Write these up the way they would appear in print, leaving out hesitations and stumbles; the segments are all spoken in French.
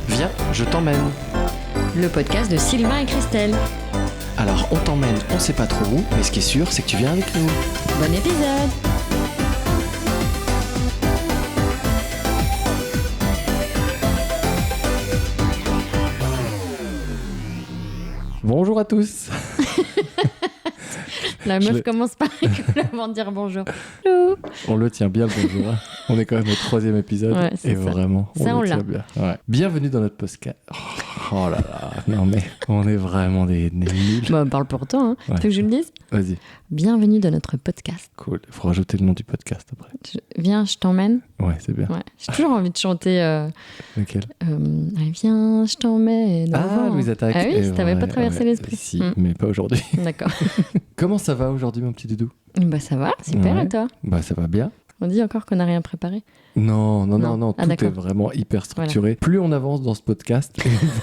Viens, je t'emmène. Le podcast de Sylvain et Christelle. Alors on t'emmène, on sait pas trop où, mais ce qui est sûr, c'est que tu viens avec nous. Bon épisode. Bonjour à tous. La meuf commence par avant de dire bonjour. Hello. On le tient bien le bonjour. Hein. On est quand même au 3e épisode. Ouais, c'est et ça. vraiment, Ça, on le l'a. tient bien. Ouais. Bienvenue dans notre podcast. Oh là là, non mais on est vraiment des nuls. Bah, parle pour toi. Hein. Ouais. Tu veux que je le dise? Vas-y, Bienvenue dans notre podcast. cool. Il faut rajouter le nom du podcast après. Viens, je t'emmène. Ouais, c'est bien. Ouais. J'ai toujours envie de chanter. Lequel Allez, viens, je t'emmène. Ah, Louise Attaque. Ah oui, Et ça t'avait ouais, pas traversé ouais. l'esprit. Si, mais pas aujourd'hui. D'accord. Comment ça va aujourd'hui, mon petit doudou? Bah ça va, super. Ouais. Et toi? Bah ça va bien. On dit encore qu'on n'a rien préparé. Non, Ah, tout d'accord. est vraiment hyper structuré. Plus on avance dans ce podcast,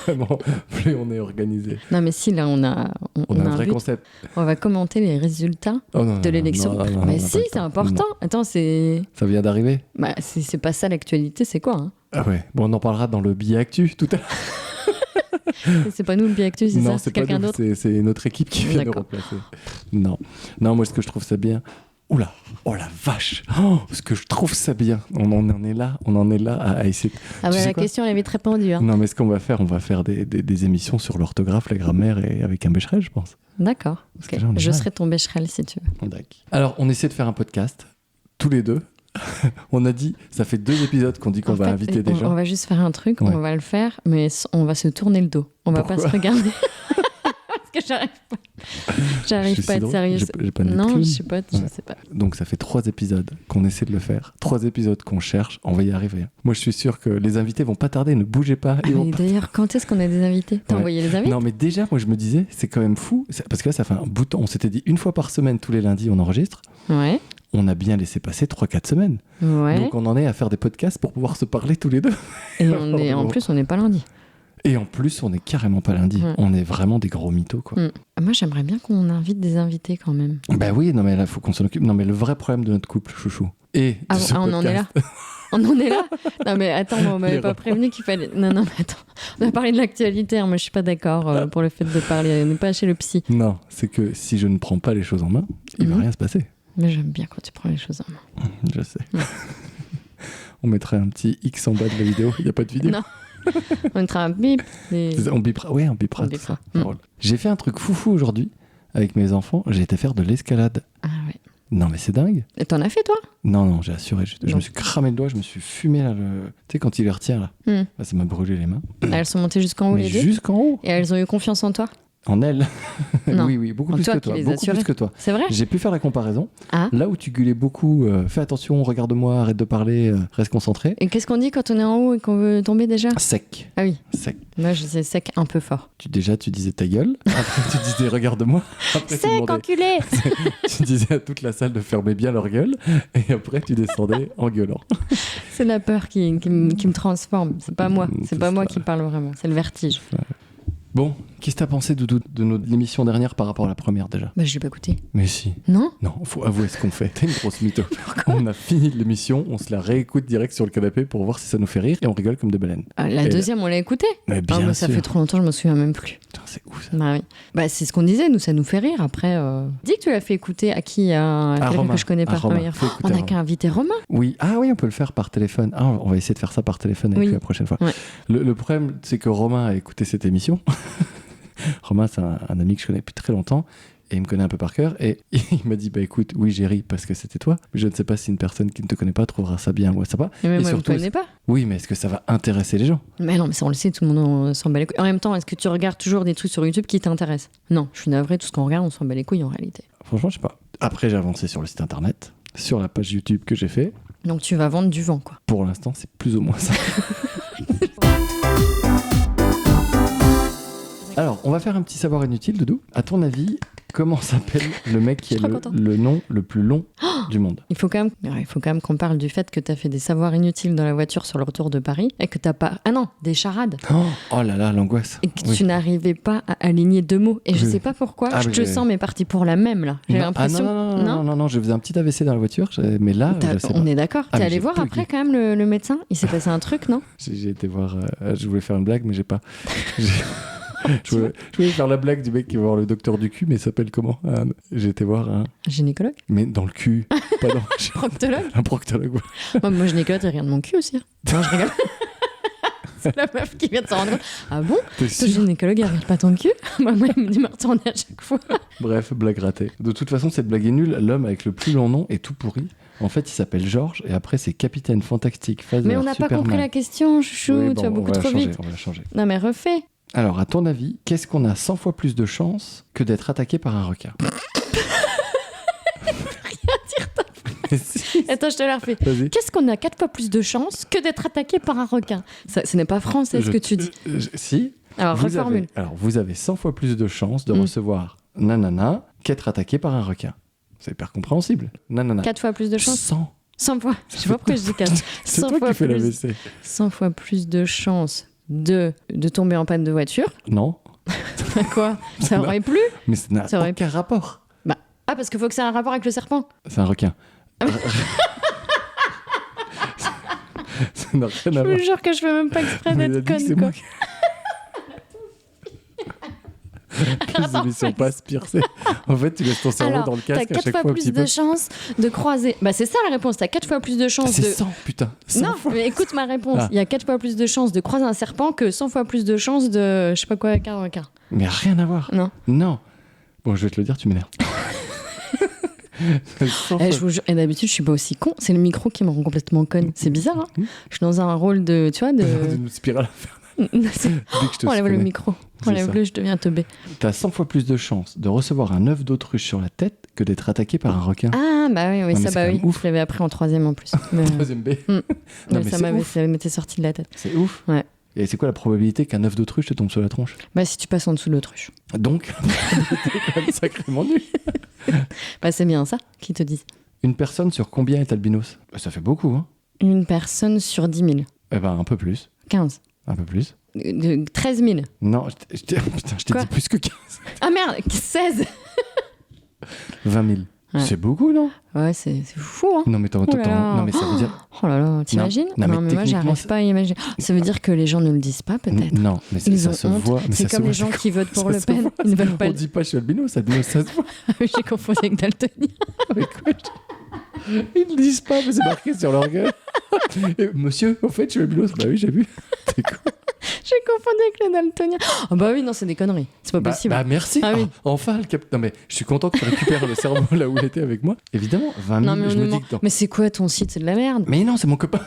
vraiment, plus on est organisé. Non mais si, là on a On a un vrai but. concept. On va commenter les résultats Oh, non, de non, l'élection. non, non, non, on Mais n'a si, pas le c'est temps. important. Non. Attends, c'est... Ça vient d'arriver? Bah, c'est pas ça l'actualité, c'est quoi hein? Ah ouais, bon, on en parlera dans le billet actu tout à l'heure. C'est pas nous le Biactu, c'est Non, ça? c'est C'est pas quelqu'un nous, d'autre? c'est notre équipe qui vient nous D'accord. remplacer. Non, moi ce que je trouve ça bien... Oula, oh la vache, oh, ce que je trouve ça bien. On en est là à essayer. Ah Tu bah sais la quoi question elle est vite répondue. Hein. Non, mais ce qu'on va faire, on va faire des émissions sur l'orthographe, la grammaire et avec un bécherel, je pense. D'accord. Parce ok. que là, on est Je mal. serai ton bécherel si tu veux. Alors, on essaie de faire un podcast, tous les deux. On a dit, ça fait 2 épisodes qu'on dit qu'on En va fait, inviter des on gens. va juste faire un truc, Ouais. on va le faire, mais on va se tourner le dos. On va pas Pourquoi se regarder. Parce que j'arrive pas. Je J'arrive suis pas à si être drôle. sérieuse. J'ai pas de Non, clown. je sais pas, je Ouais. sais pas. Donc, ça fait 3 épisodes qu'on essaie de le faire. 3 épisodes qu'on cherche, on va y arriver. Moi, je suis sûr que les invités vont pas tarder, ne bougez pas. Ah, Ils vont mais pas- d'ailleurs, quand est-ce qu'on a des invités? T'as Ouais. envoyé les invités? Non, mais déjà, moi, je me disais, c'est quand même fou. Parce que là, ça fait un bout de temps. On s'était dit, une fois par semaine, tous les lundis, on enregistre. Ouais. On a bien laissé passer 3-4 semaines. Ouais. Donc, on en est à faire des podcasts pour pouvoir se parler tous les deux. Et en plus, on n'est pas lundi. Et en plus, on est carrément pas lundi. Ouais. On est vraiment des gros mythos, quoi. Moi, j'aimerais bien qu'on invite des invités quand même. Bah oui, non mais là, faut qu'on s'en occupe. Non mais le vrai problème de notre couple, chouchou. Et Ah, de ce on en est là? podcast- On en est là? Non mais attends, on m'avait Les pas reports. prévenu qu'il fallait... Non mais attends, on a parlé de l'actualité, hein. Moi je suis pas d'accord pour le fait de parler, on n'est pas chez le psy. Non, c'est que si je ne prends pas les choses en main, il va Mhm. rien se passer. Mais j'aime bien quand tu prends les choses en main. Je sais. On mettrait un petit X en bas de la vidéo. Il n'y a pas de vidéo. Non. On mettra un bip. On bipera. Ouais, on bipera. On tout bipera. ça. C'est drôle. J'ai fait un truc foufou aujourd'hui avec mes enfants. J'ai été faire de l'escalade. Ah ouais. Non mais c'est dingue. Et t'en as fait toi? Non, j'ai assuré. Je Non. me suis cramé le doigt, je me suis fumé là. Tu sais, quand il les retient là. Hmm. Là, ça m'a brûlé les mains. Elles sont montées jusqu'en haut Mais les deux? jusqu'en haut. Et elles ont eu confiance en toi? En elle. Non. Oui, beaucoup En plus toi que qui toi. les Beaucoup assurais. plus que toi. C'est vrai? J'ai pu faire la comparaison. Ah. Là où tu gueulais beaucoup, fais attention, regarde-moi, arrête de parler, reste concentré. Et qu'est-ce qu'on dit quand on est en haut et qu'on veut tomber déjà? Sec. Ah oui, Sec. moi je sais sec un peu fort. Tu disais ta gueule. Après, tu disais regarde-moi. Après, tu Sec, demandais- enculé! tu disais à toute la salle de fermer bien leur gueule. Et après, tu descendais en gueulant. C'est la peur qui me transforme. C'est pas moi. C'est C'est pas moi ça. qui parle vraiment. C'est le vertige. Bon, qu'est-ce que t'as pensé, Doudou, de l'émission dernière par rapport à la première déjà? Bah, je l'ai pas écouté. Mais si. Non? Non, faut avouer ce qu'on fait. T'es une grosse mytho. On a fini l'émission, on se la réécoute direct sur le canapé pour voir si ça nous fait rire et on rigole comme des baleines. La Et deuxième, on l'a écouté? Mais Ah, bien moi, sûr. ça fait trop longtemps, je me souviens même plus. Putain, c'est ouf ça. Bah oui. Bah, c'est ce qu'on disait, nous, ça nous fait rire. Après, dis que tu l'as fait écouter à qui? À quelqu'un Romain. que je connais À pas. Romain. Ah oui. Faut écouter On a Romain. qu'à inviter Romain. Oui, on peut le faire par téléphone. Ah, on va essayer de faire ça par téléphone avec Oui. lui la prochaine fois. Ouais. Le problème, c'est que Romain a écouté cette émission. Romain, c'est un ami que je connais depuis très longtemps et il me connaît un peu par cœur. Et il m'a dit, bah écoute, oui, j'ai ri parce que c'était toi, mais je ne sais pas si une personne qui ne te connaît pas trouvera ça bien ou ça pas. Et même Et moi, je ne surtout, connais pas. Oui, mais est-ce que ça va intéresser les gens? Mais non, mais ça, on le sait, tout le monde s'en bat les couilles. En même temps, est-ce que tu regardes toujours des trucs sur YouTube qui t'intéressent? Non, je suis navrée, tout ce qu'on regarde, on s'en bat les couilles en réalité. Franchement, je sais pas. Après, j'ai avancé sur le site internet, sur la page YouTube que j'ai fait. Donc tu vas vendre du vent, quoi. Pour l'instant, c'est plus ou moins ça. Alors, on va faire un petit savoir inutile, Doudou. À ton avis, Comment s'appelle le mec qui Je a suis trop contente. le nom le plus long du monde? Il faut quand même qu'on parle du fait que t'as fait des savoirs inutiles dans la voiture sur le retour de Paris et que t'as pas... Ah non, des charades. Oh là là, l'angoisse. Et que Oui. tu n'arrivais pas à aligner 2 mots. Et je Oui. sais pas pourquoi, Ah, je mais te j'ai- sens mais parti pour la même là. J'ai Non, l'impression... non, je faisais un petit AVC dans la voiture, mais là, je sais On pas. est d'accord. Ah, T'es mais allé j'ai voir bugué. après quand même le médecin? Il s'est passé un truc, non? J'ai été voir, je voulais faire une blague, mais j'ai pas. Je voulais faire la blague du mec qui va voir le docteur du cul, mais il s'appelle comment? J'ai été voir un. Gynécologue? Mais dans le cul, pas dans. Proctologue? Un proctologue, ouais. Moi, gynécologue, il regarde mon cul aussi. hein. Non, je rigole. C'est la meuf qui vient de s'en rendre compte. Ah bon? T'es Ce sûr? gynécologue, il regarde pas ton cul? Moi, il me dit me retourner à chaque fois. Bref, blague ratée. De toute façon, cette blague est nulle. L'homme avec le plus long nom est tout pourri. En fait, il s'appelle Georges et après, c'est Capitaine Fantastique, Phaser, Mais on n'a pas Superman. compris la question, chouchou. Oui, Tu bon, vas beaucoup trop vite. On va la changer. Non, mais refais. Alors, à ton avis, qu'est-ce qu'on a 100 fois plus de chances que d'être attaqué par un requin? Mais si, Attends, je te la refais. vas-y. Qu'est-ce qu'on a 4 fois plus de chances que d'être attaqué par un requin? Ce n'est pas français ce que tu dis. Si. Alors, Vous reformule. vous avez 100 fois plus de chances de Mm. recevoir nanana qu'être attaqué par un requin. C'est hyper compréhensible. Nanana. 4 fois plus de chances? 100. 100 fois. Je sais pas pourquoi je dis 4. C'est 100 toi fois qui fais plus. l'AVC. 100 fois plus de chances de tomber en panne de voiture. Non. Quoi? Ça aurait plu? Mais ça n'a Ça aurait- aucun rapport. Ah, parce qu'il faut que ça ait un rapport avec le serpent. C'est un requin. Ça n'a rien Je à voir. vous jure que je fais même pas exprès On a d'être dit que c'est conne, quoi. moi qui- Les émissions passent pire. En fait, tu laisses ton cerveau Alors, dans le t'as casque à 4 chaque fois fois un plus petit de peu. chances de croiser. Bah, c'est ça la réponse. T'as 4 fois plus de chances C'est de. 100, putain. 100 Non, fois. mais écoute ma réponse. Ah. Il y a 4 fois plus de chances de croiser un serpent que 100 fois plus de chances de. Je sais pas quoi avec un requin. Mais rien à voir. Non. Non. Bon, je vais te le dire, tu m'énerves. 100 Je fois. vous jure, et d'habitude, je suis pas aussi con. C'est le micro qui me rend complètement conne. C'est bizarre, hein? Je suis dans un rôle de. Tu vois, de. Dans une spirale infernale. C'est- Dès que je te Enlève le connais. micro. C'est Enlève-le, je deviens teubé. T'as 100 fois plus de chances de recevoir un œuf d'autruche sur la tête que d'être attaqué par un requin. Ah, bah oui, Non, mais ça, c'est bah quand oui. même ouf. Je l'avais appris en 3ème en plus. Mais, Troisième B. Non, mais ça c'est ouf. ça m'était sorti de la tête. C'est ouf. Ouais. Et c'est quoi la probabilité qu'un œuf d'autruche te tombe sur la tronche? Bah, si tu passes en dessous de l'autruche. Donc, t'es quand même sacrément nul. Bah, c'est bien ça qu'ils te disent. Une personne sur combien est albinos? Ça fait beaucoup, hein? Une personne sur 10 000. Eh ben, un peu plus. 15. Un peu plus. De 13 000. Non, putain, je t'ai Quoi dit plus que 15. Ah merde, 16. 20 000. Ouais. C'est beaucoup, non? Ouais, c'est fou, hein. Non, mais Oh là là. non, mais ça veut dire. Oh là là, t'imagines? Non, mais moi, techniquement, j'arrive c'est- pas à imaginer. Ça veut dire que les gens ne le disent pas, peut-être. Non, mais Ils ça ont se honte. voit. Mais C'est ça se comme voit, les gens c'est qui votent pour ça Le se Pen. voit. Ils ne veulent pas On le dit pas je suis albinos, ça se voit. J'ai confondu avec Daltonien. Écoute, ils ne disent pas, mais c'est marqué sur leur gueule. Et, monsieur, au fait, je suis albinos. Bah oui, j'ai vu. T'es con. J'ai confondu avec le Daltonien. Ah bah oui, non, c'est des conneries. C'est pas possible. Bah merci. Ah oui. Oh, enfin, le cap. Non, mais je suis content que tu récupères le cerveau là où il était avec moi. Évidemment, 20 000, Non, mais on je nous me dis ment. que dans- Mais c'est quoi ton site? C'est de la merde. Mais non, c'est mon copain.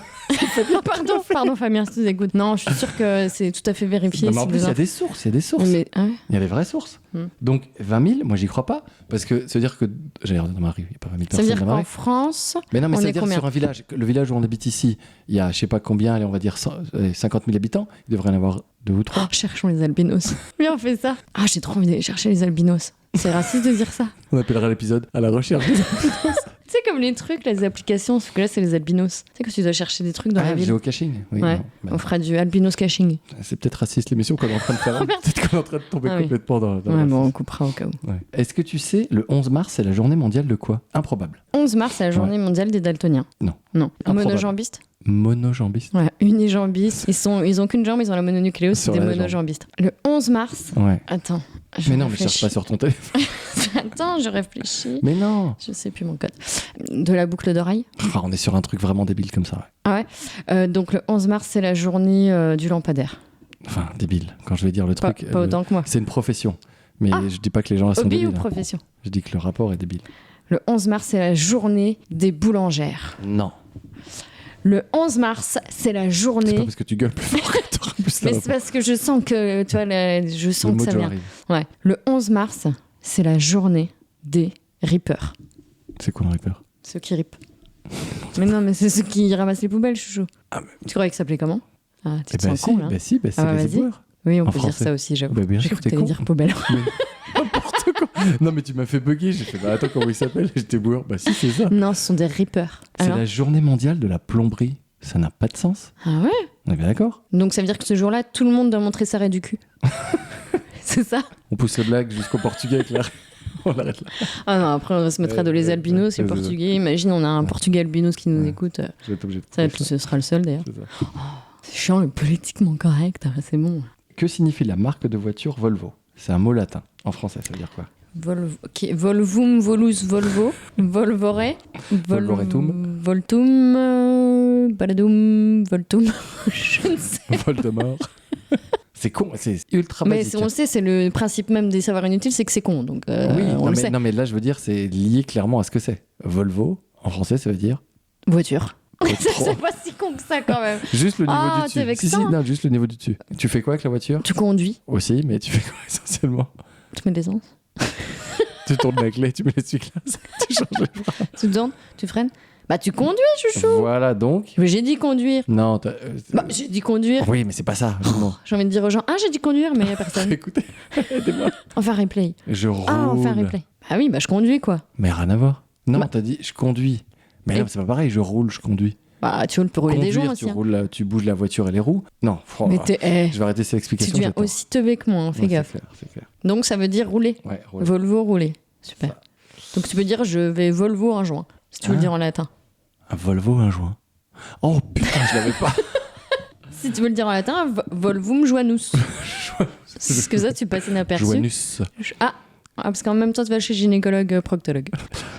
Pardon, Fabien, si tu nous écoutes. Non, je suis sûre que c'est tout à fait vérifié. Non, mais en si plus, il y a vous des sources, il y a des sources. Mais, ah ouais. Il y a des vraies sources. Donc 20 000, moi j'y crois pas. Parce que ça veut dire que. J'allais dire dans ma rue, il n'y a pas 20 000 Ça veut personnes dire dans ma qu'en rue. France, Mais non, mais on ça veut est dire combien? sur un village. Le village où on habite ici, il y a je sais pas combien, allez, on va dire 50 000 habitants. Il devrait y en avoir 2 ou 3. oh, cherchons les albinos. Viens, on fait ça. Ah, j'ai trop envie d'aller chercher les albinos. C'est raciste de dire ça. On appellera l'épisode à la recherche des Tu sais, comme les trucs, les applications, sauf que là, c'est les albinos. Tu sais, que tu dois chercher des trucs dans la ville. géocaching. Oui, Ouais. non, bah, On fera du albinos caching. c'est peut-être raciste l'émission qu'on est en train de faire. Peut-être qu'on est en train de tomber Ah oui. complètement dans Ouais, le bon, on racisme. coupera au cas où. Ouais. Est-ce que tu sais, le 11 mars, c'est la journée mondiale de quoi? Improbable. 11 mars, c'est la journée mondiale des daltoniens. Non. Non. Improbable. Monojambistes. Monojambiste. Ouais, unijambistes. Ils ont qu'une jambe, ils ont la mononucléose, c'est Sur des la jambe. monojambistes. Le 11 mars. Ouais. Attends. Mais non, mais cherche pas sur ton téléphone. Attends, je réfléchis. Mais non. Je sais plus mon code. De la boucle d'oreille. Ah, on est sur un truc vraiment débile comme ça. Ouais. Ah ouais. Donc le 11 mars, c'est la journée du lampadaire. Enfin, débile. Quand je vais dire le Pas, truc. pas autant que moi. C'est une profession. Mais Ah. je dis pas que les gens là sont Hobby débiles. ou hein. profession? Je dis que le rapport est débile. Le 11 mars, c'est la journée des boulangères. Non. Le 11 mars, c'est la C'est pas journée. parce que tu gueules plus fort que t'auras plus Mais la c'est parce que je sens que, tu vois, je sens que ça mojo vient. arrive. Ouais. Le 11 mars, c'est la journée des rippers. C'est quoi le Reaper? Ceux qui ripent. Mais non, mais c'est ceux qui ramassent les poubelles, chouchou. Ah, mais- Tu croyais que ça s'appelait comment? Ah, tu Eh te ben sens con, là. si, c'est Ah, les vas-y. éboueurs. Oui, on en peut français. dire ça aussi, j'avoue. Bah, bien J'ai sûr, cru que t'es t'allais con. dire poubelle. N'importe quoi. Non, mais tu m'as fait bugger. J'ai fait, bah attends, comment il s'appelle? J'étais bourre. Bah si, c'est ça. Non, ce sont des rippers. C'est Alors la journée mondiale de la plomberie. Ça n'a pas de sens. Ah ouais? On est bien d'accord? Donc ça veut dire que ce jour-là, tout le monde doit montrer sa raie du cul. C'est ça? On pousse les blagues jusqu'au portugais, Claire. On arrête là. Ah non, après on va se mettre à dos les albinos, c'est le c'est ça. portugais. Imagine, on a un portugais albinos qui nous écoute. Je vais être obligé de Ça, couper ça. ce sera le seul d'ailleurs. C'est ça. C'est chiant, le politiquement correct, c'est bon. Que signifie la marque de voiture Volvo? C'est un mot latin. En français, ça veut dire quoi? Volvum, volus, volvo, volvore, Volvoretum. voltum, baladum, voltum, je ne sais. Voldemort. C'est con, c'est ultra Mais basique. on sait, c'est le principe même des savoirs inutiles, c'est que c'est con, donc Oui, on non, le mais, sait. non, mais là, je veux dire, c'est lié clairement à ce que c'est. Volvo, en français, ça veut dire. Voiture. Trop. C'est pas si con que ça quand même. Juste le niveau Ah, du t'es dessus. Si, vexant. non, juste le niveau du dessus. Tu fais quoi avec la voiture? Tu conduis, Aussi, mais tu fais quoi essentiellement? tu mets de l'essence, Tu tournes la clé, tu mets l'essuie-glace, tu changes les bras. tu tournes, tu freines. Bah tu conduis, chouchou. Voilà donc. Mais j'ai dit conduire. Non, Bah j'ai dit conduire. oui, mais c'est pas ça. Non. J'ai envie de dire aux gens, ah j'ai dit conduire, mais y a personne. Écoutez, aidez-moi. Enfin replay. Je roule. Ah, on fait un replay. Bah oui, bah je conduis quoi. Mais rien à voir. Non, Bah. t'as dit je conduis. Mais Et- non, c'est pas pareil, je roule, je conduis. Bah tu peux rouler des Conduire, gens tu aussi. Hein. roules, tu bouges la voiture et les roues. Non, Mais t'es, je vais arrêter cette tu explication. deviens j'ai tort. aussi teubé que moi, hein, fais Ouais, gaffe. C'est clair. Donc ça veut dire rouler. Ouais, roule. Volvo, rouler. Super. Ça. Donc tu peux dire je vais Volvo un joint, si tu veux le Ah. dire en latin. Un Volvo, un joint. Oh putain, je l'avais pas. Si tu veux le dire en latin, Volvum joanus. Parce que ça, tu passes inaperçu. Joanus. Parce qu'en même temps, tu vas chez gynécologue, proctologue.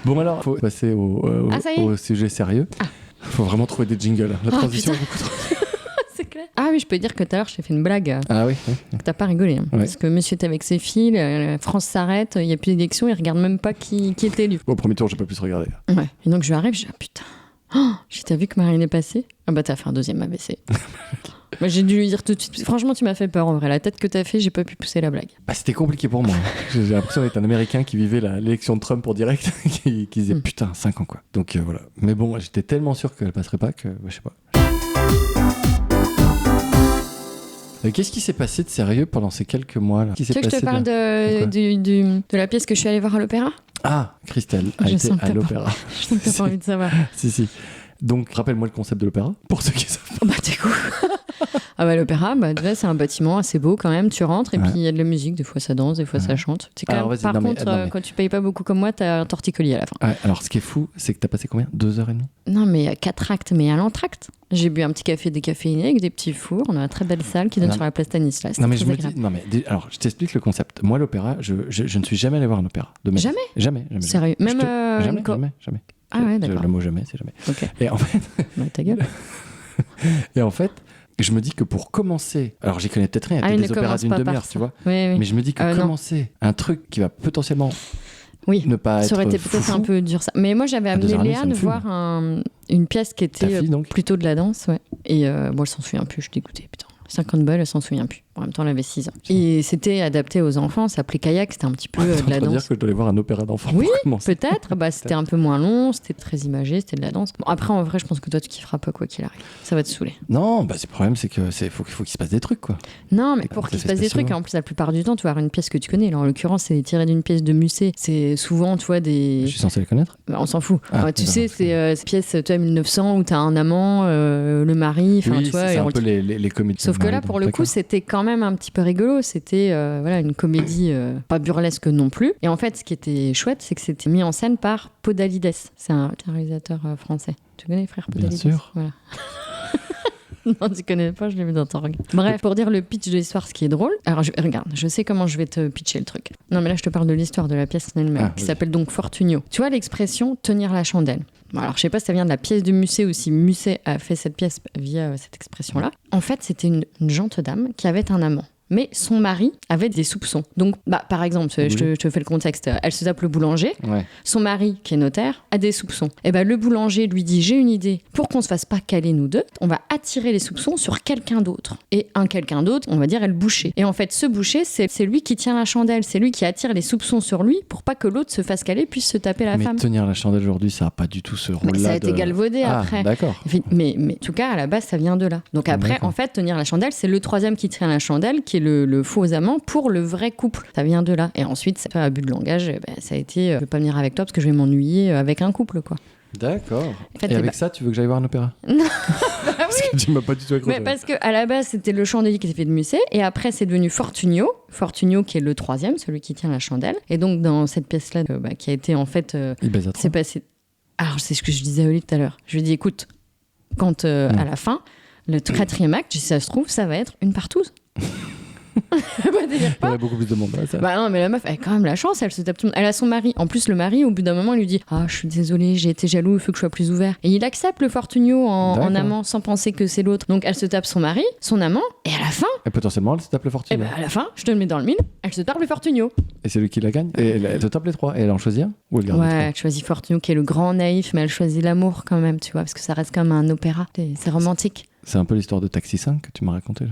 Bon alors, faut passer Ah, ça y est. au sujet sérieux. Faut vraiment trouver des jingles. La Oh, transition est putain. beaucoup trop. C'est clair. Ah oui, je peux dire que tout à l'heure, je t'ai fait une blague. Ah oui. Que t'as pas rigolé. Hein. Ouais. Parce que monsieur est avec ses filles, la France s'arrête, il n'y a plus d'élection, il regarde même pas qui est élu. Au premier tour, j'ai pas pu se regarder. Ouais. Et donc je lui arrive, je dis, ah putain, t'as vu que Marine est passée? Ah bah t'as fait un deuxième AVC. Bah, j'ai dû lui dire tout de suite. Franchement, tu m'as fait peur en vrai. La tête que t'as fait, j'ai pas pu pousser la blague. Bah, c'était compliqué pour moi. J'ai l'impression d'être un Américain qui vivait l'élection de Trump en direct, qui disait putain, 5 ans quoi. Donc voilà. Mais bon, j'étais tellement sûr qu'elle passerait pas que je sais pas. Qu'est-ce qui s'est passé de sérieux pendant ces quelques mois là? Tu veux que je te parle de la pièce que je suis allée voir à l'opéra? Ah, Christelle a Je été sens que à t'as l'opéra. Je sens que t'as pas envie de savoir. Si. Donc, rappelle-moi le concept de l'opéra, pour ceux qui savent. Oh, bah t'es cool. Ah bah l'opéra, bah déjà c'est un bâtiment assez beau quand même. Tu rentres et Ouais. puis il y a de la musique. Des fois ça danse, des fois ça chante. C'est quand Alors, même, vas-y, par non, mais- contre, non, mais- quand tu payes pas beaucoup comme moi, t'as un torticolis à la fin. Ouais, alors, ce qui est fou, c'est que t'as passé combien? 2h30? Non mais il y a 4 actes, mais à l'entracte. J'ai bu un petit café décaféiné avec des petits fours. On a une très belle salle qui donne Non, sur la place Stanislas. Non, mais C'était je me très dis. agréable. Non, mais alors, je t'explique le concept. Moi, l'opéra, je ne suis jamais allé voir un opéra. De ma vie. Jamais? Jamais. Sérieux. Je Même Jamais, une jamais. Ah ouais, d'accord. Le mot jamais, c'est jamais. Ok. Et en fait. Bah, ta gueule. Et en fait, je me dis que pour commencer, alors j'y connais peut-être rien, il y a Ah, il peut-être ne des opéras commence d'une pas demi-heure, par tu ça. vois. Oui, oui. Mais je me dis que Non. commencer un truc qui va potentiellement Oui. ne pas Ça aurait être été peut-être foufou, un peu dur ça. Mais moi j'avais amené 2h30, ça Léane me fume. voir une pièce qui ta était fille donc. plutôt de la danse, ouais. Et bon, elle s'en souvient plus, je suis dégoûtée, putain. 50 balles, elle s'en souvient plus. En même temps, elle avait 6 ans. Et c'était adapté aux enfants, ça s'appelait Kayak, c'était un petit peu T'es en de la train de dire danse. que je dois aller voir un opéra d'enfants Oui, pour commencer. peut-être. Bah, c'était un peu moins long, c'était très imagé, c'était de la danse. Bon, après, en vrai, je pense que toi, tu kifferas pas quoi qu'il arrive. Ça va te saouler. Non, bah, le problème, c'est que faut qu'il se passe des trucs, quoi. Non, mais C'est pour pas qu'il se des passe des effets trucs, spéciaux. en plus, la plupart du temps, tu vas avoir une pièce que tu connais. Là, en l'occurrence, c'est tiré d'une pièce de Musset. C'est souvent, tu vois, des. Je suis censé les connaître. Bah, on s'en fout. Ah, Ouais, tu d'accord. sais, c'est ces pièces, tu vois, 1900 où t'as un amant, le mari, enfin, Oui, tu vois. c'est et un on- peu les comédies. Sauf que là, pour le coup, c'était quand même un petit peu rigolo. C'était voilà, une comédie pas burlesque non plus. Et en fait, ce qui était chouette, c'est que c'était mis en scène par Podalides. C'est un réalisateur français. Tu connais, frère Bien Podalides? sûr. Voilà. Non, tu connais pas, je l'ai vu dans ton regard. Bref, pour dire le pitch de l'histoire, ce qui est drôle. Alors, regarde, je sais comment je vais te pitcher le truc. Non, mais là, je te parle de l'histoire de la pièce en elle-même, Ah, qui oui. s'appelle donc Fortunio. Tu vois l'expression tenir la chandelle? Bon, alors, je sais pas si ça vient de la pièce de Musset ou si Musset a fait cette pièce via cette expression-là. En fait, c'était une gente dame qui avait un amant. Mais son mari avait des soupçons. Donc, bah, par exemple, je te fais le contexte. Elle se tape le boulanger. Ouais. Son mari, qui est notaire, a des soupçons. Et ben le boulanger lui dit, j'ai une idée. Pour qu'on se fasse pas caler nous deux, on va attirer les soupçons sur quelqu'un d'autre. Et un quelqu'un d'autre, on va dire, est le boucher. Et en fait, ce boucher, c'est lui qui tient la chandelle. C'est lui qui attire les soupçons sur lui pour pas que l'autre se fasse caler, puisse se taper la Mais femme. tenir la chandelle aujourd'hui, ça n'a pas du tout ce rôle-là. Mais ça a été galvaudé Ah, après. d'accord. Mais en tout cas, à la base, ça vient de là. Donc après, D'accord. en fait, tenir la chandelle, c'est le troisième qui tient la chandelle, qui est et le faux amant pour le vrai couple. Ça vient de là. Et ensuite, ça fait abus de langage. Ça a été, je veux pas venir avec toi parce que je vais m'ennuyer avec un couple, quoi. D'accord. En fait, et avec ça, tu veux que j'aille voir un opéra? Non. Parce que tu m'as pas du tout accroché. Mais parce qu'à la base, c'était le chandelier qui était fait de Musset, et après, c'est devenu Fortunio. Fortunio, qui est le troisième, celui qui tient la chandelle. Et donc, dans cette pièce-là, qui a été en fait. Il baise à trois. C'est passé. Alors, c'est ce que je disais à Oli tout à l'heure. Je lui ai dit, écoute, quand à la fin, le quatrième acte, si ça se trouve, ça va être une partouze. Il y aurait beaucoup plus de monde. Ça. Bah non, mais la meuf, elle a quand même la chance, elle se tape tout le monde. Elle a son mari. En plus, le mari, au bout d'un moment, il lui dit: ah, je suis désolée, j'ai été jaloux, il faut que je sois plus ouvert. Et il accepte le Fortunio en amant sans penser que c'est l'autre. Donc elle se tape son mari, son amant, et à la fin. Et potentiellement, elle se tape le Fortunio. Et bah à la fin, je te le mets dans le mille, elle se tape le Fortunio. Et c'est lui qui la gagne. Et elle se tape les trois. Et elle en choisit un? Ou elle garde les trois? Elle choisit Fortunio, qui est le grand naïf, mais elle choisit l'amour quand même, tu vois, parce que ça reste comme un opéra. C'est romantique. C'est un peu l'histoire de Taxi 5 que tu m'as raconté.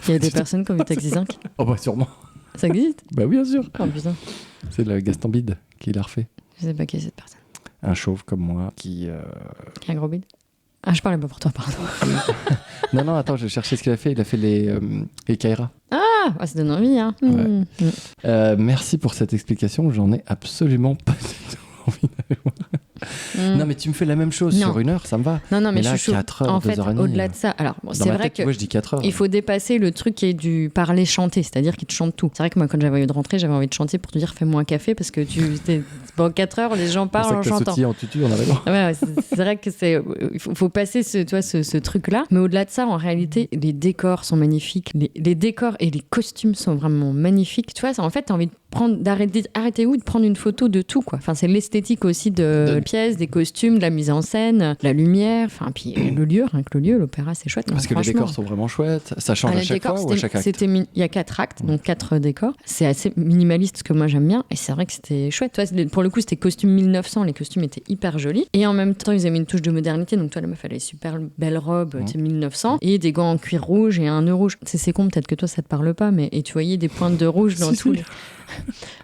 Il y a des personnes qui ont vu Taxi 5. Oh bah sûrement. Ça existe? Bah oui, bien sûr. Oh putain. C'est le Gaston Bide qui l'a refait. Je sais pas qui est cette personne. Un chauve comme moi qui... Qui a un gros bide? Ah, je parlais pas pour toi, pardon. non, attends, je cherchais ce qu'il a fait. Il a fait les Kaira. Ah, ça donne envie, hein. Ouais. Merci pour cette explication. J'en ai absolument pas du tout envie d'aller voir. Non, mais tu me fais la même chose sur 1 heure, ça me va. Non, mais là, je suis 4 heures, en 2 fait, heures et demie. au-delà de ça, alors bon, c'est vrai que moi je dis 4 heures. Il faut dépasser le truc qui est du parler chanter, c'est-à-dire qu'il te chante tout. C'est vrai que moi, quand j'avais envie de rentrer, j'avais envie de chanter pour te dire fais-moi un café parce que pendant 4 heures, les gens parlent en chantant. En tutu, on avait ouais, c'est vrai que il faut passer ce truc-là. Mais au-delà de ça, en réalité, les décors sont magnifiques. Les décors et les costumes sont vraiment magnifiques. Tu vois, en fait, t'as envie d'arrêter où de prendre une photo de tout, quoi. Enfin, c'est l'esthétique aussi de pièces, des costumes, de la mise en scène, la lumière, enfin, puis le lieu, rien que le lieu, l'opéra, c'est chouette. Parce que les décors sont vraiment chouettes. Ça change à chaque fois ou à chaque acte? Il y a 4 actes, donc 4 décors. C'est assez minimaliste, ce que moi j'aime bien, et c'est vrai que c'était chouette. Toi, pour le coup, c'était costume 1900, les costumes étaient hyper jolis, et en même temps, ils avaient mis une touche de modernité. Donc toi, la meuf, elle avait super belle robe, 1900, et des gants en cuir rouge et un nœud rouge. C'est con, peut-être que toi, ça te parle pas, mais et tu voyais des pointes de rouge dans tous les...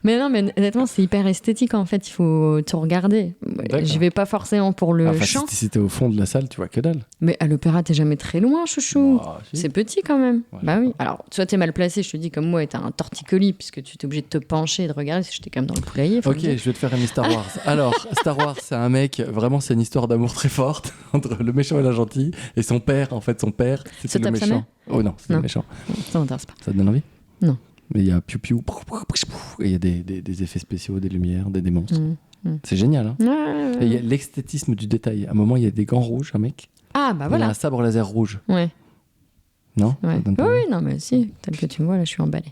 Mais non, mais honnêtement, c'est hyper esthétique en fait. Il faut tout regarder. Je vais pas forcément pour le chant. Si t'es au fond de la salle, tu vois que dalle. Mais à l'opéra, t'es jamais très loin, chouchou. Si. C'est petit quand même. Ouais, bah oui. Alors, soit t'es mal placé, je te dis comme moi, et t'as un torticolis puisque tu t'es obligé de te pencher et de regarder. Si j'étais quand même dans le poulailler. Ok, je vais te faire un Star Wars. Alors, Star Wars, c'est un mec. Vraiment, c'est une histoire d'amour très forte entre le méchant et la gentille. Et son père, en fait, c'était le méchant. Oh non, c'était le méchant. Ça m'intéresse pas. Ça te donne envie? Non. Mais il y a piou-piou, et il y a des effets spéciaux, des lumières, des monstres. C'est génial, hein. Et il y a l'esthétisme du détail. À un moment, il y a des gants rouges, un mec. Ah, bah voilà. Il a un sabre laser rouge. Ouais. Non? Ouais. Oui, non, mais si, tel que tu me vois, là, je suis emballée.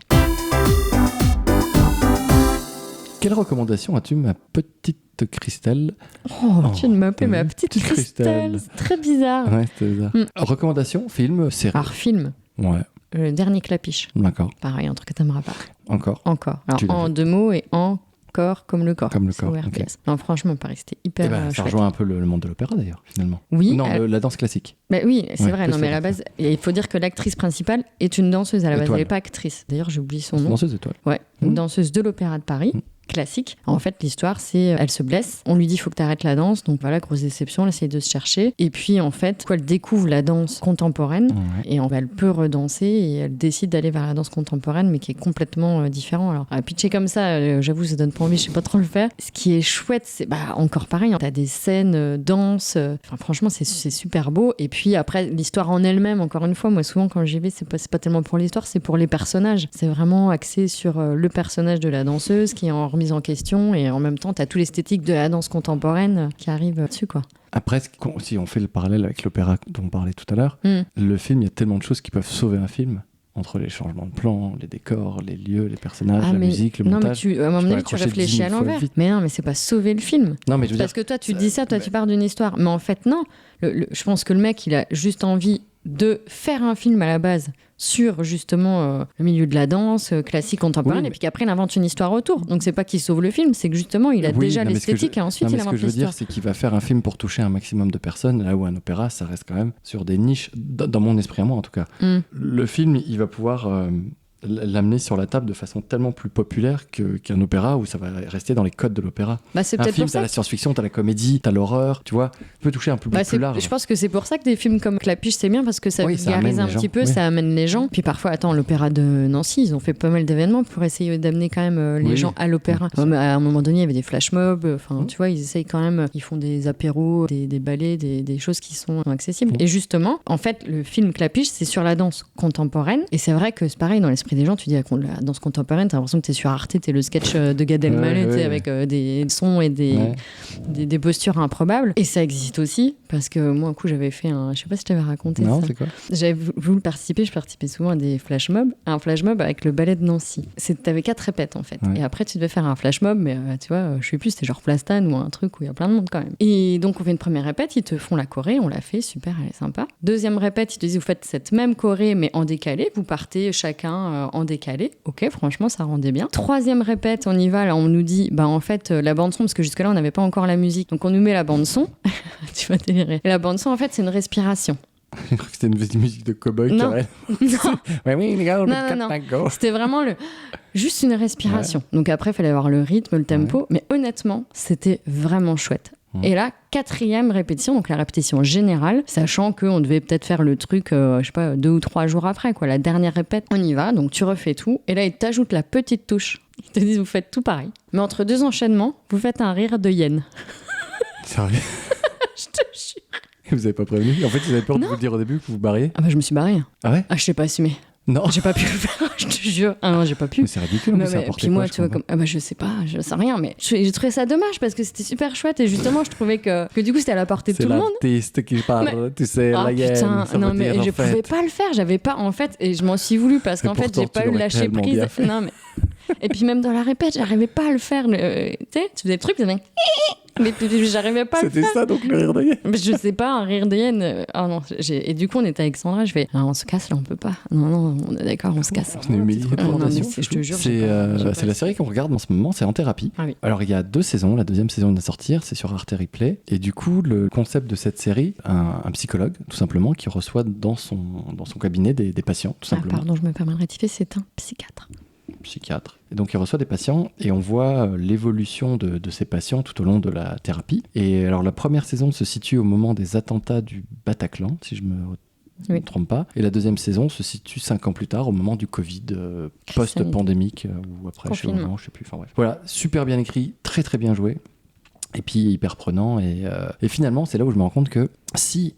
Quelle recommandation as-tu, ma petite Christelle? Tu viens de m'appeler ma petite Christelle. C'est très bizarre. Ouais, c'était bizarre. Recommandation, film, série? Alors, film. Ouais. Le dernier Clapiche. D'accord. Pareil, un truc que t'aimeras pas. Encore. Alors, en 2 mots et encore comme le corps. Comme le corps. Okay. Non, franchement, Paris, c'était hyper ça chouette. rejoint un peu le monde de l'opéra, d'ailleurs, finalement. Oui. Non, la danse classique. Bah oui, c'est vrai. plus Non, mais à la base, il faut dire que l'actrice principale est une danseuse. À la base, elle n'est pas actrice. D'ailleurs, j'ai oublié son nom. Danseuse étoile. Ouais, une danseuse de l'Opéra de Paris. Classique. En fait, l'histoire, c'est elle se blesse. On lui dit, il faut que tu arrêtes la danse. Donc voilà, grosse déception. Elle essaye de se chercher. Et puis, en fait, elle découvre la danse contemporaine. Et elle peut redanser. Et elle décide d'aller vers la danse contemporaine, mais qui est complètement différent. Alors, à pitcher comme ça, j'avoue, ça donne pas envie. Je sais pas trop le faire. Ce qui est chouette, c'est encore pareil. T'as des scènes danse. Enfin, franchement, c'est super beau. Et puis après, l'histoire en elle-même, encore une fois, moi, souvent, quand j'y vais, c'est pas tellement pour l'histoire, c'est pour les personnages. C'est vraiment axé sur le personnage de la danseuse qui est en remise en question, et en même temps t'as tout l'esthétique de la danse contemporaine qui arrive dessus, quoi. Après, si on fait le parallèle avec l'opéra dont on parlait tout à l'heure, le film, il y a tellement de choses qui peuvent sauver un film, entre les changements de plan, les décors, les lieux, les personnages, la musique, le montage. Non, mais à un moment donné, tu réfléchis à l'envers. Mais non, mais c'est pas sauver le film. Non, mais je veux parce que toi, tu dis ça, toi, tu pars d'une histoire. Mais en fait, non. Je pense que le mec, il a juste envie de faire un film à la base sur justement le milieu de la danse classique contemporaine, et puis qu'après il invente une histoire autour. Donc c'est pas qu'il sauve le film, c'est que justement il a déjà l'esthétique et ensuite il invente l'histoire. Ce que je veux dire, c'est qu'il va faire un film pour toucher un maximum de personnes, là où un opéra, ça reste quand même sur des niches, dans mon esprit à moi en tout cas. Le film, il va pouvoir l'amener sur la table de façon tellement plus populaire qu'un opéra où ça va rester dans les codes de l'opéra. Bah, c'est Un peut-être film, pour t'as ça. la science-fiction, t'as la comédie, t'as l'horreur, tu vois, tu peux toucher un public plus large. Je pense que c'est pour ça que des films comme Clapiche, c'est bien parce que ça Oui, ça vulgarise amène un les petit gens, peu, oui. ça amène les gens. Puis parfois, attends, l'opéra de Nancy, ils ont fait pas mal d'événements pour essayer d'amener quand même les Oui. gens à l'opéra. Ouais, mais à un moment donné, il y avait des flash mobs, enfin, Mm. tu vois, ils essayent quand même, ils font des apéros, des ballets, des choses qui sont accessibles. Mm. Et justement, en fait, le film Clapiche, c'est sur la danse contemporaine. Et c'est vrai que c'est pareil, dans l'esprit des gens, tu dis la danse contemporaine, t'as l'impression que t'es sur Arte, t'es le sketch de Gad Elmaleh, Ouais, t'sais, ouais. avec des sons et Ouais. des postures improbables. Et ça existe aussi, parce que moi, un coup, j'avais fait un... Je sais pas si je t'avais raconté Non, ça. c'est quoi? J'avais voulu participer, je participais souvent à des flash mobs. Un flash mob avec le ballet de Nancy. T'avais 4 répètes, en fait. Ouais. Et après, tu devais faire un flash mob, mais tu vois, je sais plus, c'était genre Plastan ou un truc où il y a plein de monde quand même. Et donc, on fait une première répète, ils te font la choré, on l'a fait, super, elle est sympa. Deuxième répète, ils te disent, vous faites cette même choré, mais en décalé. Vous partez chacun en décalé. Ok, franchement, ça rendait bien. Troisième répète, on y va, là, on nous dit, bah en fait, la bande-son, parce que jusque-là, on n'avait pas encore la musique. Donc, on nous met la bande-son. Tu vas délirer. Et la bande-son, en fait, c'est une respiration. J'ai cru que c'était une musique de cow-boy. Non. carré. Non. Ouais, oui, les gars, on Non, non, non. C'était vraiment juste une respiration. Donc après, il fallait avoir le rythme, le tempo. Mais honnêtement, c'était vraiment chouette. Et là, 4e répétition, donc la répétition générale, sachant qu'on devait peut-être faire le truc, je sais pas, 2 ou 3 jours après, quoi. La dernière répète, on y va, donc tu refais tout. Et là, ils t'ajoutent la petite touche. Ils te disent, vous faites tout pareil. Mais entre 2 enchaînements, vous faites un rire de hyène. Sérieux? Je te jure. Vous avez pas prévenu? En fait, ils avaient peur de Non. vous le dire au début que vous vous barriez. Ah bah, je me suis barrée. Ah ouais? Ah, je sais pas assumer. Non. J'ai pas pu le faire, je te jure. Ah non, j'ai pas pu. Mais c'est ridicule, mais ça Mais apportait puis moi, quoi, je tu vois, comprends comme... ah bah, je sais pas, je sais rien, mais j'ai trouvé ça dommage parce que c'était super chouette et justement, je trouvais que du coup, c'était à la portée de C'est tout le monde. l'artiste qui parle, tu sais, Ah la hyène. putain, ça non veut mais dire, je en fait. pouvais pas le faire, j'avais pas en fait, et je m'en suis voulu parce Et qu'en fait, pourtant, j'ai pas tu eu le l'aurais lâcher tellement prise. bien fait. Non mais. Et puis même dans la répète, j'arrivais pas à le faire. Tu sais, tu faisais des trucs, tu faisais mais puis j'arrivais pas à le C'était faire. ça, donc, le rire de hyène. Mais je sais pas, un rire de hyène. Ah non, et du coup, on était avec Sandra, je fais, ah, on se casse là, on peut pas. Non, on est d'accord, on se casse. On est humilié. Ah, non, mais présentation. je te jure, C'est j'ai pas- c'est la série qu'on regarde en ce moment, c'est En Thérapie. Ah oui. Alors il y a 2 saisons, la 2e saison vient de sortir, c'est sur Arte Replay. Et du coup, le concept de cette série, un psychologue, tout simplement, qui reçoit dans son cabinet des patients, tout Ah, simplement. pardon, je me permets de rectifier, c'est un psychiatre. Psychiatre. Et donc il reçoit des patients et on voit l'évolution de ces patients tout au long de la thérapie. Et alors la première saison se situe au moment des attentats du Bataclan, si je me Oui. trompe pas. Et la 2e saison se situe 5 ans plus tard, au moment du Covid post-pandémique ou après, je sais Confinement. pas, je sais plus. Enfin bref. Voilà, super bien écrit, très très bien joué. Et puis hyper prenant. Et finalement, c'est là où je me rends compte que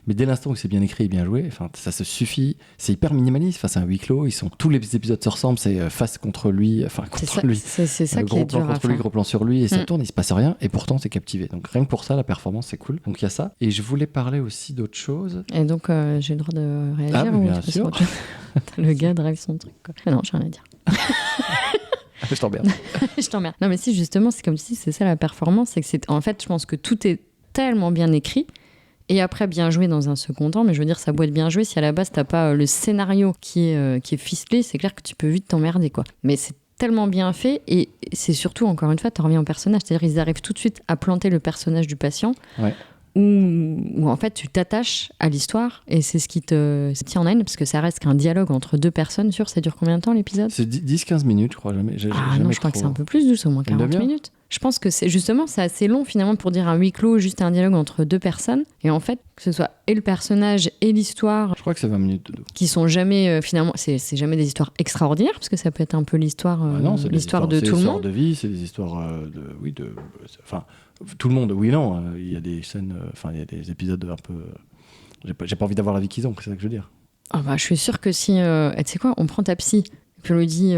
mais dès l'instant où c'est bien écrit et bien joué, ça se suffit. C'est hyper minimaliste. C'est un huis clos. Tous les épisodes se ressemblent. C'est face contre lui, C'est contre ça, lui. c'est ça qui Gros est plan dur à contre lui, faire. gros plan sur lui, et ça Mm. tourne, il se passe rien, et pourtant c'est captivé. Donc rien que pour ça, la performance c'est cool. Donc il y a ça. Et je voulais parler aussi d'autre chose. Et donc, j'ai le droit de réagir Ah, mais ou bien tu passes sûr. sur autre chose Le gars drive son truc, quoi. Ah non, j'ai rien à dire. Je t'emmerde. Je t'emmerde. Non, mais si, justement, c'est comme si c'est ça la performance. C'est que en fait, je pense que tout est tellement bien écrit. Et après, bien joué dans un second temps. Mais je veux dire, ça doit être bien joué. Si à la base, t'as pas le scénario qui est ficelé, c'est clair que tu peux vite t'emmerder, quoi. Mais c'est tellement bien fait. Et c'est surtout, encore une fois, tu reviens au personnage. C'est-à-dire, ils arrivent tout de suite à planter le personnage du patient. Ouais. Où en fait tu t'attaches à l'histoire et c'est ce qui te tient en haleine parce que ça reste qu'un dialogue entre 2 personnes. Ça dure combien de temps l'épisode? C'est 10-15 minutes, je crois. Jamais, Ah non, je crois que c'est un peu plus, au moins Une 40 demi-heure. minutes. Je pense que c'est justement, c'est assez long finalement pour dire un huis clos, juste un dialogue entre 2 personnes. Et en fait, que ce soit et le personnage et l'histoire Je crois que c'est 20 minutes de dos. qui sont jamais, finalement, c'est jamais des histoires extraordinaires parce que ça peut être un peu l'histoire, Ah non, c'est des l'histoire de c'est tout des le histoires monde. de vie, c'est des histoires enfin, tout le monde, oui et non. Il y a des scènes, il y a des épisodes un peu. J'ai pas envie d'avoir la vie qu'ils ont, c'est ça que je veux dire. Ah bah, je suis sûre que si, tu sais quoi, on prend ta psy, et puis on lui dit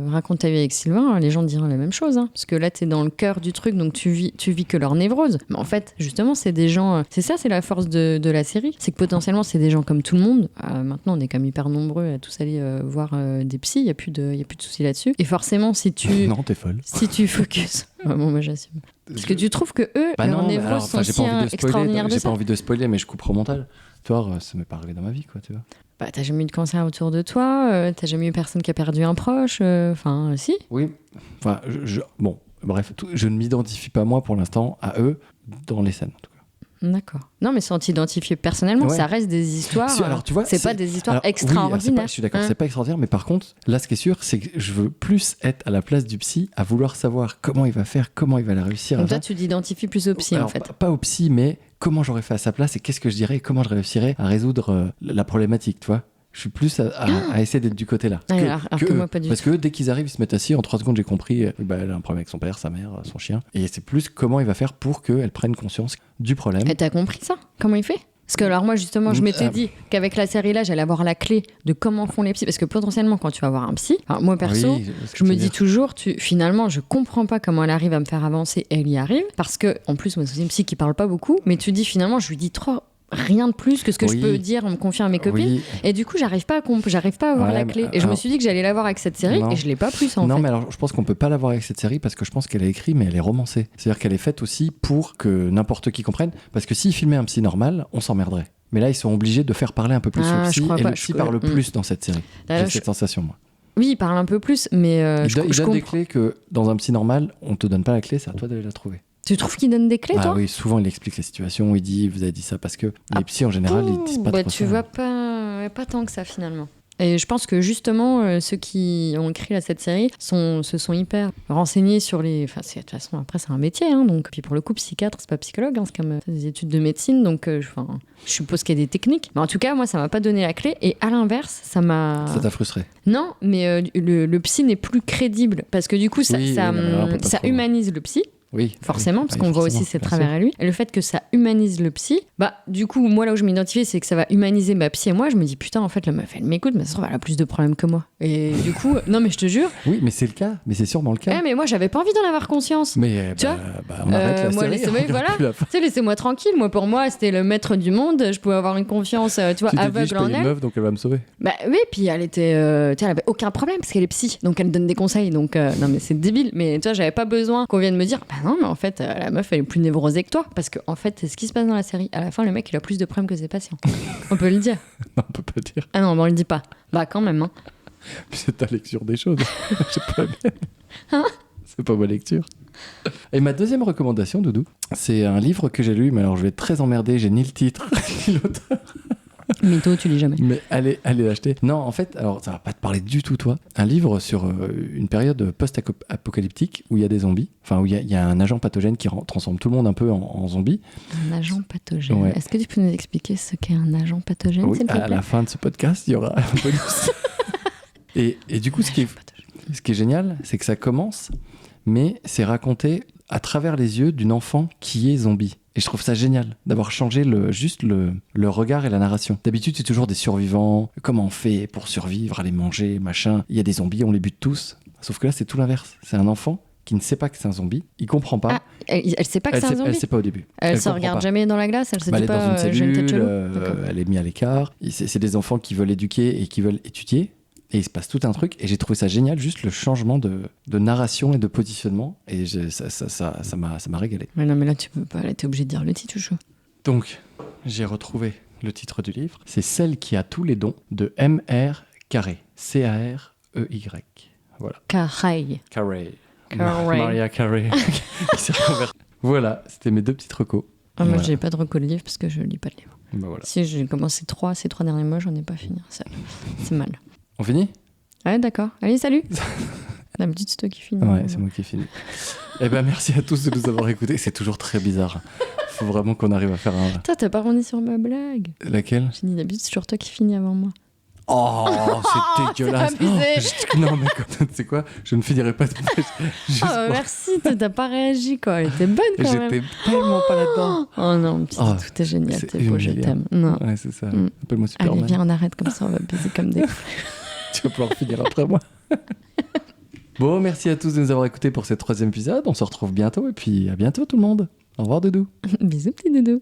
raconte ta vie avec Sylvain, les gens diront la même chose, hein, parce que là t'es dans le cœur du truc, donc tu vis que leur névrose. Mais en fait, justement, c'est des gens, c'est ça, c'est la force de la série, c'est que potentiellement c'est des gens comme tout le monde. Maintenant, on est quand même hyper nombreux à tous aller voir des psys, il y a plus de soucis là-dessus. Et forcément, si tu Non, t'es folle. si tu focuses, bon, moi j'assume. Parce que tu trouves que eux, Bah leurs non, mais névroses alors, sont j'ai si pas envie de extraordinaires de spoiler, j'ai ça. pas envie de spoiler, mais je coupe au montage. Tu vois, ça m'est pas arrivé dans ma vie, quoi, tu vois. Bah, t'as jamais eu de cancer autour de toi, t'as jamais eu personne qui a perdu un proche, enfin, si. Oui. Enfin, bon, bref, je ne m'identifie pas moi pour l'instant à eux dans les scènes, en tout cas. D'accord. Non, mais sans t'identifier personnellement, Ouais. ça reste des histoires. Alors, tu vois, c'est pas des histoires alors, oui, extraordinaires. je suis d'accord, Hein. c'est pas extraordinaire, mais par contre, là, ce qui est sûr, c'est que je veux plus être à la place du psy, à vouloir savoir comment il va faire, comment il va la réussir. Donc toi, tu t'identifies plus au psy, Alors, en fait. pas au psy, mais comment j'aurais fait à sa place et qu'est-ce que je dirais et comment je réussissirais à résoudre la problématique, tu vois. Je suis plus à essayer d'être du côté là. Ah, alors que moi, pas du parce tout. que dès qu'ils arrivent, ils se mettent assis, en 3 secondes, j'ai compris, elle a un problème avec son père, sa mère, son chien. Et c'est plus comment il va faire pour qu'elle prenne conscience du problème. Et t'as compris ça? Comment il fait? Parce que alors moi justement je m'étais dit qu'avec la série là j'allais avoir la clé de comment font les psys, parce que potentiellement quand tu vas voir un psy, alors moi perso Oui, je me dis toujours finalement je comprends pas comment elle arrive à me faire avancer et elle y arrive, parce que en plus moi c'est une psy qui parle pas beaucoup, mais tu dis finalement je lui dis trop rien de plus que ce que je peux dire en me confiant à mes copines, Oui. et du coup j'arrive pas à avoir la clé, et je me suis dit que j'allais l'avoir avec cette série Non. et je l'ai pas plus en Non, fait. mais alors je pense qu'on peut pas l'avoir avec cette série parce que je pense qu'elle est écrite, mais elle est romancée. C'est-à-dire qu'elle est faite aussi pour que n'importe qui comprenne. Parce que s'ils filmaient un psy normal, on s'emmerderait. Mais là, ils sont obligés de faire parler un peu plus Ah, le je psy, crois et pas, le psy parle plus dans cette série. Là, J'ai cette sensation, moi. Oui, il parle un peu plus, mais Il donne des comprends. clés que dans un psy normal, on te donne pas la clé, c'est à toi d'aller la trouver. Tu trouves qu'il donne des clés, toi? Oui, souvent il explique les situations, il dit vous avez dit ça parce que les psys en général ils disent pas trop tu ça. vois pas tant que ça finalement. Et je pense que justement, ceux qui ont écrit cette série se sont hyper renseignés sur les... Enfin, de toute façon, après, c'est un métier. Hein, donc. Puis pour le coup, psychiatre, c'est pas psychologue, hein, c'est comme des études de médecine. Donc, je suppose qu'il y a des techniques. Mais en tout cas, moi, ça m'a pas donné la clé. Et à l'inverse, ça m'a... Ça t'a frustré? Non, mais le psy n'est plus crédible. Parce que du coup, ça humanise le psy. Oui, forcément, parce qu'on voit aussi ses travers à lui. Et le fait que ça humanise le psy, du coup, moi, là où je m'identifie, c'est que ça va humaniser ma psy et moi. Je me dis, putain, en fait, la meuf, elle m'écoute, mais ça se trouve, elle a plus de problèmes que moi. Et du coup, non, mais je te jure. Oui, mais c'est le cas, mais c'est sûrement le cas. Mais moi, j'avais pas envie d'en avoir conscience. Mais tu vois on arrête la moi, série. voilà. Tu sais, laissez-moi tranquille. Moi, pour moi, c'était le maître du monde. Je pouvais avoir une confiance, tu vois, tu aveugle dit, en elle. Une meuf, donc elle va me sauver. Oui, puis elle était, elle avait aucun problème parce qu'elle est psy, donc elle donne des conseils. Donc non, mais c'est débile. Mais tu vois, j'avais pas besoin qu'on vienne me dire, non, mais en fait, la meuf, elle est plus névrosée que toi, parce que en fait, c'est ce qui se passe dans la série. À la fin, le mec, il a plus de problèmes que ses patients. On peut le dire. Non, on peut pas dire. Ah non, on le dit pas. Quand même. Hein. C'est ta lecture des choses. C'est pas la mienne. Hein? C'est pas ma lecture. Et ma deuxième recommandation, Doudou, c'est un livre que j'ai lu, mais alors je vais être très emmerdé, j'ai ni le titre, ni l'auteur. Mytho, tu lis jamais. Mais allez l'acheter. Non, en fait, alors ça va pas te parler du tout, toi. Un livre sur une période post-apocalyptique où il y a des zombies. Enfin, où il y a un agent pathogène qui transforme tout le monde un peu en zombie. Un agent pathogène. Ouais. Est-ce que tu peux nous expliquer ce qu'est un agent pathogène, Oui, s'il te plaît ? à la fin de ce podcast, il y aura un bonus. et du coup, ce qui est génial, c'est que ça commence, mais c'est raconté à travers les yeux d'une enfant qui est zombie. Et je trouve ça génial d'avoir changé le regard et la narration. D'habitude, c'est toujours des survivants. Comment on fait pour survivre, aller manger, machin. Il y a des zombies, on les bute tous. Sauf que là, c'est tout l'inverse. C'est un enfant qui ne sait pas que c'est un zombie. Il comprend pas. Elle sait pas que c'est un zombie. Elle sait pas au début. Elle se regarde jamais dans la glace. Elle se dit elle est pas. dans une cellule. Elle elle est mise à l'écart. C'est des enfants qui veulent éduquer et qui veulent étudier. Et il se passe tout un truc, et j'ai trouvé ça génial, juste le changement de narration et de positionnement, et ça m'a régalé. Mais non, mais là, tu peux pas, là, t'es obligé de dire le titre, chou. Donc, j'ai retrouvé le titre du livre, c'est Celle qui a tous les dons, de M.R. Carey. C-A-R-E-Y. Voilà. Carey. Maria Carey. Qui s'est reconvertie. Voilà, c'était mes 2 petites recos. Moi, Voilà. j'ai pas de reco de livre parce que je lis pas de livre. Voilà. Si j'ai commencé ces 3 derniers mois, j'en ai pas fini. C'est mal. On finit ? Ouais, d'accord. Allez, salut. D'habitude, c'est toi qui finis. Ouais, c'est moi qui finis. Eh ben, merci à tous de nous avoir écoutés. C'est toujours très bizarre. Faut vraiment qu'on arrive à faire un... Toi, t'as pas rebondi sur ma blague. Laquelle ? J'ai dit d'habitude, c'est toujours toi qui finis avant moi. Oh, c'est dégueulasse. C'est abusé. Non, mais tu sais quoi ? Je ne finirai pas de... Juste Merci, t'as pas réagi, quoi. Elle était bonne, quand même. J'étais tellement pas là-dedans. Oh non, tout est génial, c'est t'es beau, je humiliant. t'aime. Non. Ouais, c'est ça. Mm. Appelle-moi Superman. Allez, viens, on arrête comme ça, on va baiser comme des... Tu vas pouvoir finir après moi. Bon, merci à tous de nous avoir écoutés pour ce 3e épisode. On se retrouve bientôt, et puis à bientôt tout le monde. Au revoir, Doudou. Bisous, petit doudou.